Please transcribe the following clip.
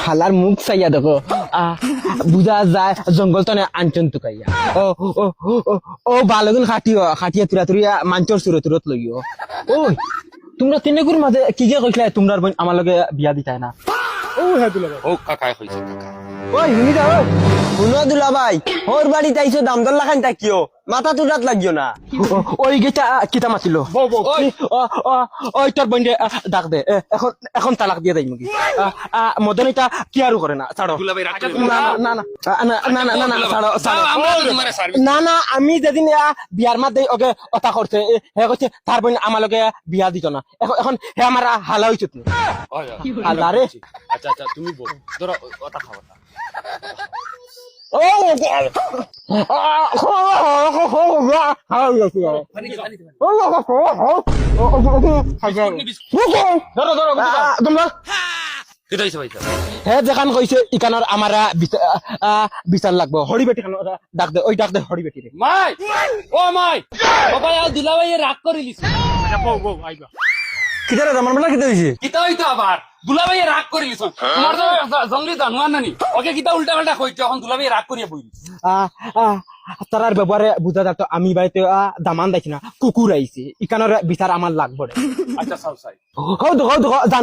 হালার মুখ চাইয়া দেখো বুঝা যায় জঙ্গল তো আনচন তুকাইয়া ও বালগুন খাটিয়া তুরা তুরিয়া মাঞ্চর সুরত লইও ওই তোমরা তিনগুর মাঝে কি যে কইলা তোমরা বোন আমার লগে বিয়া দিতাই না ও হ্যাঁ দুলা ও কাকাই কইছে কাকা ওই শুনি যাও শুনো দুলা ভাই ওর বাড়ি তাইছো দাম দর লাখান তাকিও মাথা তুরাত লাগিও না ওই গেটা কিতা মাছিল ওই তোর বোন ডাক দে এখন তালাক দিয়ে দেই মুগি মদন এটা কি আরো করে না ছাড়ো দুলাভাই রাগ করে না না আমি যেদিন বিয়ার মাঝে ওকে কথা করছে হে কইছে তার বোন আমার লগে বিয়া দিত না এখন হে আমার হালা হইছে তুমি আল্লাহ রে আচ্ছা আচ্ছা তুমি বল ধরো কথা খাওয়া হে যেখান কইছে ইকানোর আমার বিচার লাগবো হরি বেটি খান ডাক দে ওই ডাক দে হরি বেটি রে মাই ও মাই বাবা আর দুলাভাই রাগ করে লিছে বউ বউ আইবা কিতা রে আমার বেলা কিতা হইছে কিতা হইতো আবার দুলাভাই রাগ করে লিছ তোমার তো জঙ্গলি জানোয়ার নানি ওকে কিতা উল্টা পাল্টা কইছো এখন দুলাভাই রাগ করিয়া বইলি তারার ব্যবহারে বুঝা যাক আমি বাড়িতে দামান দেখি না কুকুর আইছে ইকানোর বিচার আমার লাগবো রে আচ্ছা সাউ সাই হৌ দেখো জান